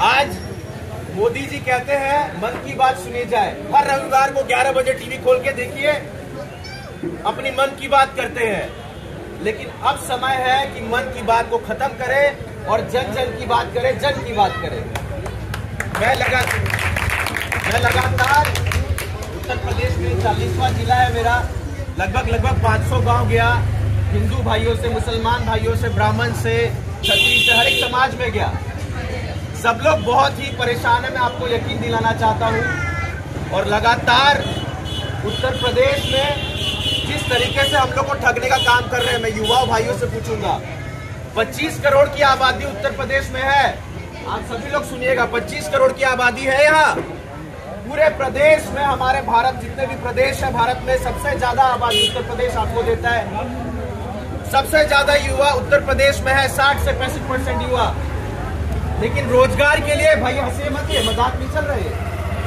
आज मोदी जी कहते हैं मन की बात सुनी जाए। हर रविवार को 11 बजे टीवी खोल के देखिए, अपनी मन की बात करते हैं। लेकिन अब समय है कि मन की बात को खत्म करें और जन जन की बात करें, जन की बात करें। मैं लगातार उत्तर प्रदेश में 40वां जिला है मेरा, लगभग 500 गांव गया, हिंदू भाइयों से, मुसलमान भाइयों से, ब्राह्मण से, क्षत्रिय से, हर एक समाज में गया। सब लोग बहुत ही परेशान है, मैं आपको यकीन दिलाना चाहता हूं। और लगातार उत्तर प्रदेश में जिस तरीके से हम लोग को ठगने का काम कर रहे हैं, मैं युवा भाइयों से पूछूंगा। 25 करोड़ की आबादी उत्तर प्रदेश में है। आप सभी लोग सुनिएगा, 25 करोड़ की आबादी है यहाँ। पूरे प्रदेश में, हमारे भारत जितने भी प्रदेश है भारत में, सबसे ज्यादा आबादी उत्तर प्रदेश आपको देता है। सबसे ज्यादा युवा उत्तर प्रदेश में है, 60 से 65% युवा। लेकिन रोजगार के लिए, भाई हंसे मत, मजाक नहीं चल रहे।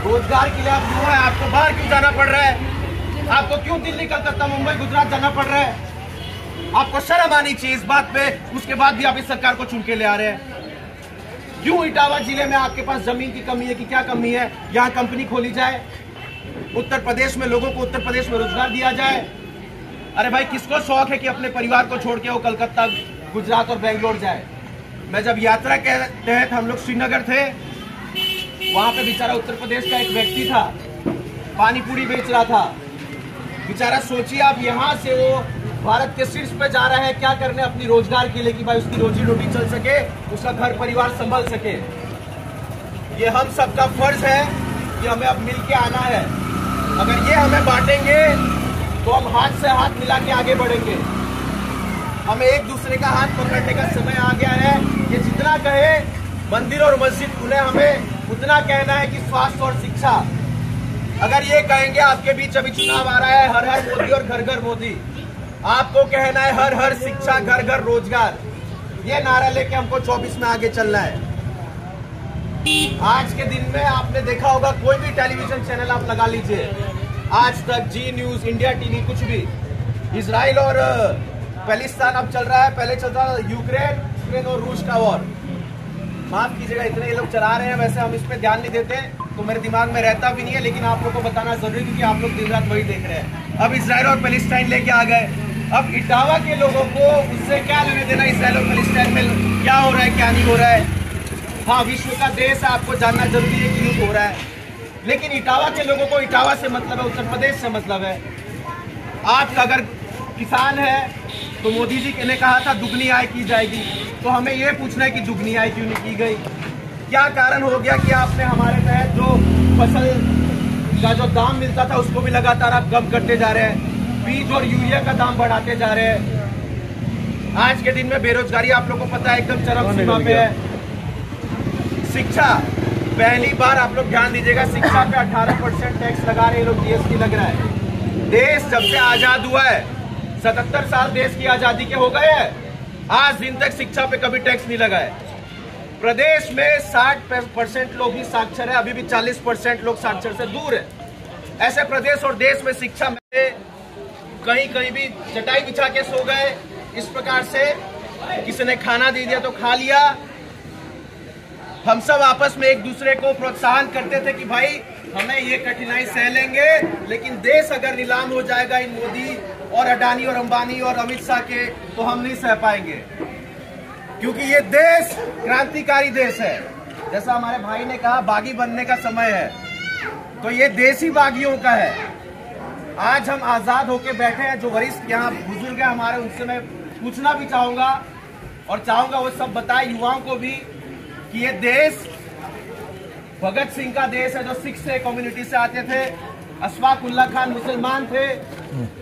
रोजगार के लिए आप युवा है, आपको बाहर क्यों जाना पड़ रहा है? आपको क्यों दिल्ली, कलकत्ता, मुंबई, गुजरात जाना पड़ रहा है? आपको शर्म आनी चाहिए इस बात पे। उसके बाद भी आप इस सरकार को चुन के ले आ रहे हैं। क्यों इटावा जिले में आपके पास जमीन की कमी है कि क्या कमी है? यहाँ कंपनी खोली जाए, उत्तर प्रदेश में लोगों को उत्तर प्रदेश में रोजगार दिया जाए। अरे भाई, किसको शौक है कि अपने परिवार को छोड़ के वो कलकत्ता, गुजरात और बेंगलोर जाए? मैं जब यात्रा के तहत हम लोग श्रीनगर थे, वहां पे बेचारा उत्तर प्रदेश का एक व्यक्ति था, पानी पूरी बेच रहा था। बेचारा सोचिए आप, यहाँ से वो भारत के शीर्ष पे जा रहा है, क्या करने? अपनी रोजगार के लिए, कि भाई उसकी रोजी रोटी चल सके, उसका घर परिवार संभल सके। ये हम सबका फर्ज है कि हमें अब मिल के आना है। अगर ये हमें बांटेंगे तो हम हाथ से हाथ मिला के आगे बढ़ेंगे। हमें एक दूसरे का हाथ पकड़ने का समय आ गया है। ये जितना कहे मंदिर और मस्जिद, उन्हें हमें उतना कहना है कि स्वास्थ्य और शिक्षा। अगर ये कहेंगे, आपके बीच अभी चुनाव आ रहा है, हर हर मोदी और घर घर मोदी, आपको कहना है हर हर शिक्षा, घर घर रोजगार। ये नारा लेके हमको 24 में आगे चलना है। आज के दिन में आपने देखा होगा, कोई भी टेलीविजन चैनल आप लगा लीजिए, आज तक, जी न्यूज, इंडिया टीवी, कुछ भी, इजराइल और पैलेस्टाइन अब चल रहा है, पहले चलता था यूक्रेन और रूस का वॉर। माफ कीजिएगा, इतने ये लोग चला रहे हैं, वैसे हम इस पे ध्यान नहीं देते तो मेरे दिमाग में रहता भी नहीं है, लेकिन आप लोग को बताना जरूरी, क्योंकि आप लोग दिन रात वही देख रहे हैं। अब इजराइल और पैलेस्टाइन लेके आ गए। अब इटावा के लोगों को उससे क्या लेने देना, इजराइल और पैलेस्टाइन में क्या हो रहा है, क्या नहीं हो रहा है? हाँ, विश्व का देश है, आपको जानना जरूरी है कि क्यों हो रहा है। लेकिन इटावा के लोगों को इटावा से मतलब है, उत्तर प्रदेश से मतलब है। आप अगर किसान है तो मोदी जी ने कहा था दुगनी आय की जाएगी, तो हमें ये पूछना है कि दुगनी आय क्यों नहीं की गई? क्या कारण हो गया कि आपने हमारे तहत जो फसल का जो दाम मिलता था उसको भी लगातार आप कम करते जा रहे हैं, बीज और यूरिया का दाम बढ़ाते जा रहे हैं। आज के दिन में बेरोजगारी आप लोग को पता है एकदम चरम सीमा पे है। शिक्षा, पहली बार आप लोग ध्यान दीजिएगा, शिक्षा पे 18% टैक्स लगा रहे हैं लोग, जीएसटी लग रहा है। देश जब से आजाद हुआ है, 77 साल देश की आजादी के हो गए हैं, आज दिन तक शिक्षा पे कभी टैक्स नहीं लगा है। प्रदेश में 60% लोग ही साक्षर है, अभी भी 40% लोग साक्षर से दूर है। ऐसे प्रदेश और देश में शिक्षा में कहीं कहीं भी चटाई बिछा के सो गए, इस प्रकार से किसी ने खाना दे दिया तो खा लिया। हम सब आपस में एक दूसरे को प्रोत्साहन करते थे कि भाई हमें ये कठिनाई सह लेंगे, लेकिन देश अगर नीलाम हो जाएगा इन मोदी और अडानी और अंबानी और अमित शाह के, तो हम नहीं सह पाएंगे, क्योंकि ये देश क्रांतिकारी देश है। जैसा हमारे भाई ने कहा, बागी बनने का समय है, तो ये देश ही बागियों का है। आज हम आजाद होके बैठे हैं। जो वरिष्ठ यहाँ बुजुर्ग है हमारे, उनसे मैं पूछना भी चाहूंगा और चाहूंगा वो सब बताए युवाओं को भी कि ये देश भगत सिंह का देश है, जो सिख से कम्युनिटी से आते थे, अशफाक उल्लाह खान मुसलमान थे,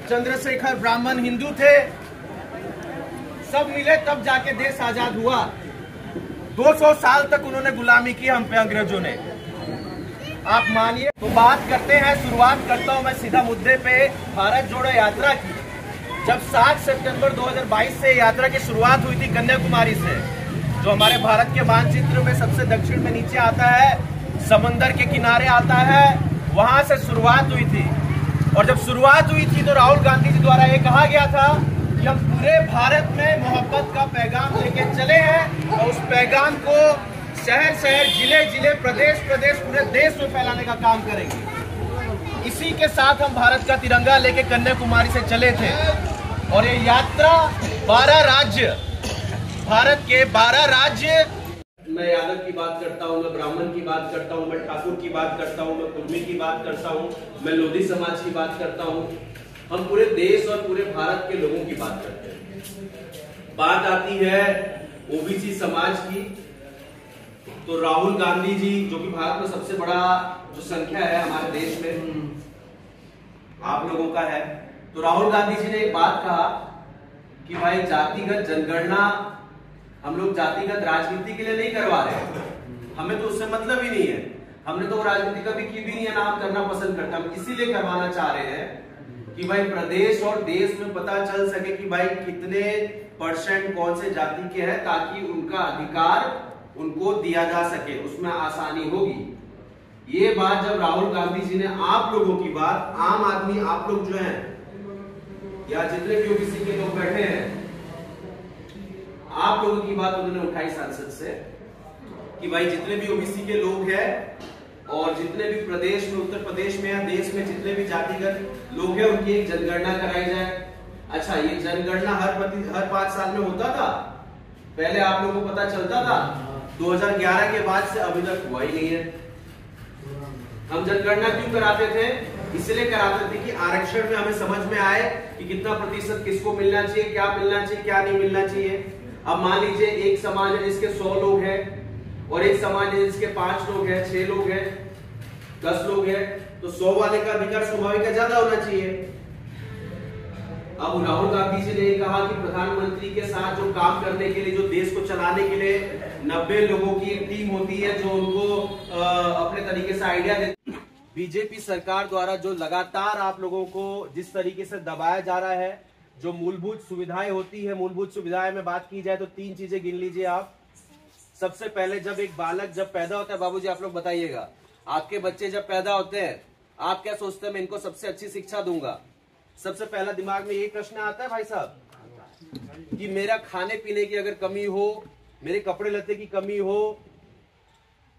चंद्रशेखर ब्राह्मण हिंदू थे, सब मिले तब जाके देश आजाद हुआ। 200 साल तक उन्होंने गुलामी की हम पे अंग्रेजों ने, आप मानिए। तो बात करते हैं, शुरुआत करता हूं मैं सीधा मुद्दे पे, भारत जोड़ो यात्रा की। जब 7 सितंबर 2022 से यात्रा की शुरुआत हुई थी कन्याकुमारी से, जो हमारे भारत के मानचित्र में सबसे दक्षिण में नीचे आता है, समंदर के किनारे आता है, वहां से शुरुआत हुई थी। और जब शुरुआत हुई थी तो राहुल गांधी जी द्वारा ये कहा गया था कि हम पूरे भारत में मोहब्बत का पैगाम लेके चले हैं और उस पैगाम को शहर शहर, जिले जिले, प्रदेश प्रदेश, पूरे देश में फैलाने का काम करेंगे। इसी के साथ हम भारत का तिरंगा लेके कन्याकुमारी से चले थे और ये यात्रा 12 राज्य, भारत के 12 राज्य, मैं यादव की बात करता हूँ, मैं ब्राह्मण की बात करता हूँ, मैं ठाकुर की बात करता हूँ, मैं कुर्मी की बात करता हूँ, मैं लोधी समाज की बात करता हूँ। हम पूरे देश और पूरे भारत के लोगों की बात करते हैं। बात आती है ओबीसी समाज की, तो राहुल गांधी जी, जो कि भारत में सबसे बड़ा जो संख्या है हमारे देश में आप लोगों का है, तो राहुल गांधी जी ने एक बात कहा कि भाई जातिगत जनगणना हम लोग जातिगत राजनीति के लिए नहीं करवा रहे, हमें तो उससे मतलब ही नहीं है, हमने तो राजनीति कभी की भी नहीं है, ना हम करना पसंद करते, हम इसीलिए करवाना चाह रहे हैं कि भाई प्रदेश और देश में पता चल सके कि भाई कितने % कौन से जाति के हैं, ताकि उनका अधिकार उनको दिया जा सके, उसमें आसानी होगी। ये बात जब राहुल गांधी जी ने आप लोगों की बात, आम आदमी आप लोग जो हैं या जितने भी ओबीसी के लोग बैठे हैं, आप लोगों की बात उन्होंने उठाई सांसद से कि भाई जितने भी ओबीसी के लोग हैं और जितने भी प्रदेश में, उत्तर प्रदेश में या देश में जितने भी जातिगत लोग हैं, उनकी एक जनगणना कराई जाए। अच्छा, ये जनगणना हर 5 साल में होता था, पहले आप लोगों को पता चलता था, 2011 के बाद से अभी तक हुआ ही नहीं है। हम जनगणना क्यों कराते थे? इसलिए कराते थे कि आरक्षण में हमें समझ में आए कि कितना % किसको मिलना चाहिए, क्या मिलना चाहिए, क्या नहीं मिलना चाहिए। अब मान लीजिए एक समाज है जिसके 100 लोग हैं और एक समाज है जिसके 5 लोग हैं, 6 लोग हैं, 10 लोग हैं, तो 100 वाले का अधिकार स्वाभाविक ज्यादा होना चाहिए। अब राहुल गांधी जी ने कहा कि प्रधानमंत्री के साथ जो काम करने के लिए, जो देश को चलाने के लिए 90 लोगों की एक टीम होती है जो उनको अपने तरीके से आइडिया देती है। बीजेपी सरकार द्वारा जो लगातार आप लोगों को जिस तरीके से दबाया जा रहा है, जो मूलभूत सुविधाएं होती है, मूलभूत सुविधाएं में बात की जाए तो 3 चीजें गिन लीजिए आप। सबसे पहले जब एक बालक जब पैदा होता है, बाबूजी आप लोग बताइएगा, आपके बच्चे जब पैदा होते हैं आप क्या सोचते हैं? मैं इनको सबसे अच्छी शिक्षा दूंगा। सबसे पहला दिमाग में यही प्रश्न आता है भाई साहब कि मेरा खाने पीने की अगर कमी हो, मेरे कपड़े लत्ते की कमी हो,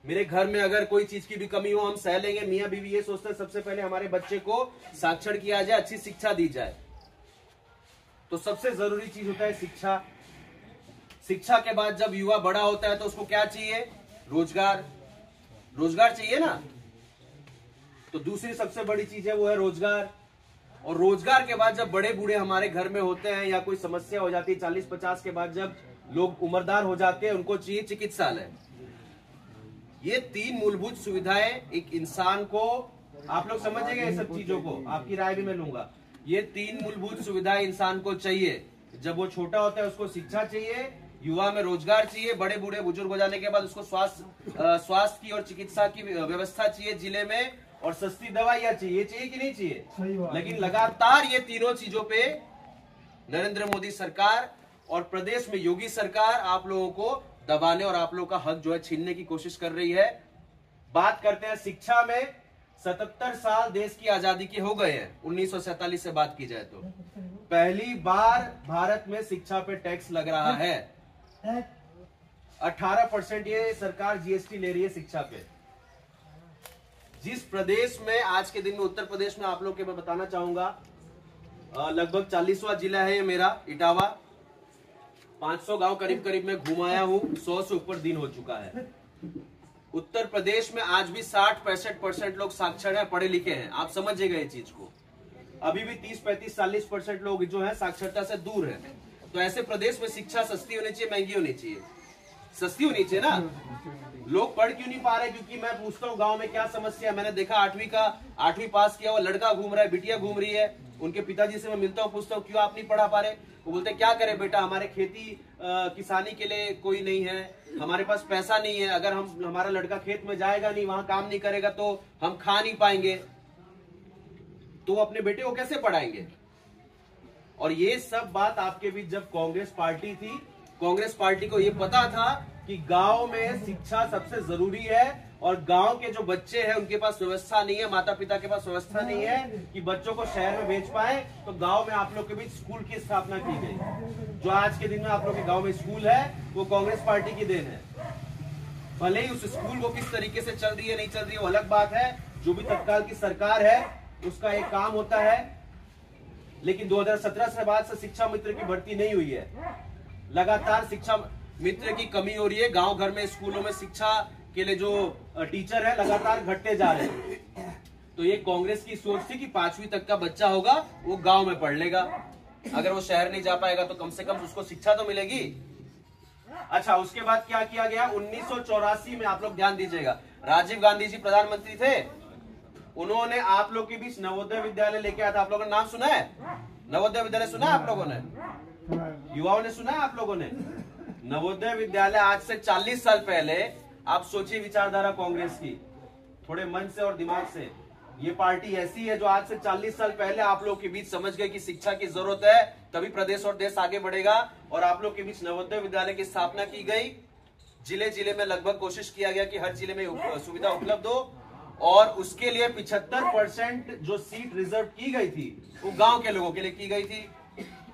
मेरे घर में अगर कोई चीज की भी कमी हो, हम सह लेंगे। मियां बीवी ये सोचते हैं सबसे पहले हमारे बच्चे को साक्षर किया जाए, अच्छी शिक्षा दी जाए। तो सबसे जरूरी चीज होता है शिक्षा। शिक्षा के बाद जब युवा बड़ा होता है तो उसको क्या चाहिए? रोजगार। रोजगार चाहिए ना। तो दूसरी सबसे बड़ी चीज है वो है रोजगार। और रोजगार के बाद जब बड़े बूढ़े हमारे घर में होते हैं या कोई समस्या हो जाती है 40-50 के बाद, जब लोग उम्रदार हो जाते हैं, उनको चाहिए चिकित्सालय। ये 3 मूलभूत सुविधाएं एक इंसान को, आप लोग समझेंगे ये सब चीजों को, आपकी राय भी मैं लूंगा। ये 3 मूलभूत सुविधाएं इंसान को चाहिए। जब वो छोटा होता है उसको शिक्षा चाहिए, युवा में रोजगार चाहिए, बड़े बूढ़े बुजुर्ग हो जाने के बाद उसको स्वास्थ्य की और चिकित्सा की व्यवस्था चाहिए जिले में, और सस्ती दवाइयां चाहिए। चाहिए कि नहीं चाहिए? लेकिन लगातार ये तीनों चीजों पे नरेंद्र मोदी सरकार और प्रदेश में योगी सरकार आप लोगों को दबाने और आप लोगों का हक जो है छीनने की कोशिश कर रही है। बात करते हैं शिक्षा में। 77 साल देश की आजादी के हो गए हैं। 1947 से बात की जाए तो पहली बार भारत में शिक्षा पे टैक्स लग रहा है। 18% ये सरकार जीएसटी ले रही है शिक्षा पे। जिस प्रदेश में आज के दिन में, उत्तर प्रदेश में आप लोग के मैं बताना चाहूंगा, लगभग 40वां जिला है ये मेरा, इटावा। 500 गांव करीब करीब में घुमाया हूं, 100 से ऊपर दिन हो चुका है। उत्तर प्रदेश में आज भी 60-65% लोग साक्षर हैं, पढ़े लिखे हैं। आप समझिएगा ये चीज को। अभी भी 30-35-40% लोग जो है साक्षरता से दूर है। तो ऐसे प्रदेश में शिक्षा सस्ती होनी चाहिए, महंगी होनी चाहिए? सस्ती होनी चाहिए ना। लोग पढ़ क्यों नहीं पा रहे? क्योंकि मैं पूछता हूँ गांव में क्या समस्या है। मैंने देखा 8वीं पास किया हुआ लड़का घूम रहा है, बिटिया घूम रही है। उनके पिताजी से मैं मिलता हूँ, पूछता हूँ क्यों आप नहीं पढ़ा पा रहे? वो बोलते क्या करे बेटा, हमारे खेती किसानी के लिए कोई नहीं है, हमारे पास पैसा नहीं है। अगर हमारा लड़का खेत में जाएगा नहीं, वहां काम नहीं करेगा तो हम खा नहीं पाएंगे, तो अपने बेटे को कैसे पढ़ाएंगे? और ये सब बात आपके बीच जब कांग्रेस पार्टी थी, कांग्रेस पार्टी को ये पता था कि गांव में शिक्षा सबसे जरूरी है, और गांव के जो बच्चे हैं उनके पास व्यवस्था नहीं है, माता पिता के पास व्यवस्था नहीं है कि बच्चों को शहर में भेज पाए। तो गांव में आप लोग के बीच स्कूल की स्थापना की गई। जो आज के दिन में आप लोग के गांव में स्कूल है वो कांग्रेस पार्टी की देन है। भले ही उस स्कूल को किस तरीके से चल रही है नहीं चल रही है वो अलग बात है, जो भी तत्काल की सरकार है उसका एक काम होता है। लेकिन 2017 से बाद से शिक्षा मित्र की भर्ती नहीं हुई है। लगातार शिक्षा मित्र की कमी हो रही है। गांव घर में स्कूलों में शिक्षा के लिए जो टीचर है लगातार घटते जा रहे हैं। तो ये कांग्रेस की सोच थी कि 5वीं तक का बच्चा होगा वो गांव में पढ़ लेगा, अगर वो शहर नहीं जा पाएगा तो कम से कम उसको शिक्षा तो मिलेगी। अच्छा, उसके बाद क्या किया गया? 1984 में, आप लोग ध्यान दीजिएगा, राजीव गांधी जी प्रधानमंत्री थे। उन्होंने आप लोग के बीच नवोदय विद्यालय लेके आया था। आप लोगों ने नाम सुना है? नवोदय विद्यालय सुना है आप लोगों ने? युवाओं ने सुना है आप लोगों ने? नवोदय विद्यालय आज से 40 साल पहले, आप सोचिए विचारधारा कांग्रेस की, थोड़े मन से और दिमाग से। ये पार्टी ऐसी है जो आज से 40 साल पहले आप लोग के बीच समझ गए कि शिक्षा की जरूरत है, तभी प्रदेश और देश आगे बढ़ेगा। और आप लोग के बीच नवोदय विद्यालय की स्थापना की गई। जिले जिले में लगभग कोशिश किया गया कि हर जिले में सुविधा उपलब्ध हो, और उसके लिए 75% जो सीट रिजर्व की गई थी वो गांव के लोगों के लिए की गई थी।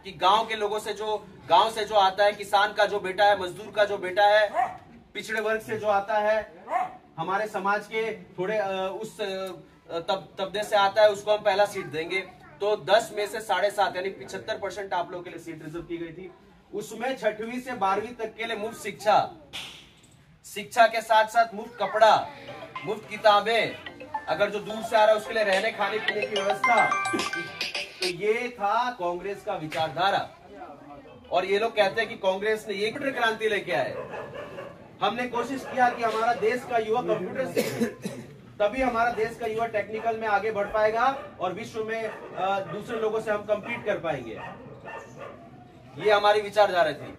कि गांव के लोगों से, जो गांव से जो आता है, किसान का जो बेटा है, मजदूर का जो बेटा है, पिछड़े वर्ग से जो आता है, हमारे समाज के थोड़े उस तबके से आता है, उसको हम पहला सीट देंगे। तो 10 में से 7.5 यानी 75% आप लोगों के लिए सीट रिजर्व की गई थी। उसमें 6वीं से 12वीं तक के लिए मुफ्त शिक्षा, शिक्षा के साथ साथ मुफ्त कपड़ा, मुफ्त किताबें, अगर जो दूर से आ रहा है उसके लिए रहने खाने पीने की व्यवस्था। तो ये था कांग्रेस का विचारधारा। और ये लोग कहते हैं कि कांग्रेस ने ये कंप्यूटर क्रांति लेके आए। हमने कोशिश किया कि हमारा देश का युवा कंप्यूटर सीखे, तभी हमारा देश का युवा टेक्निकल में आगे बढ़ पाएगा और विश्व में दूसरे लोगों से हम कम्पीट कर पाएंगे। ये हमारी विचारधारा थी।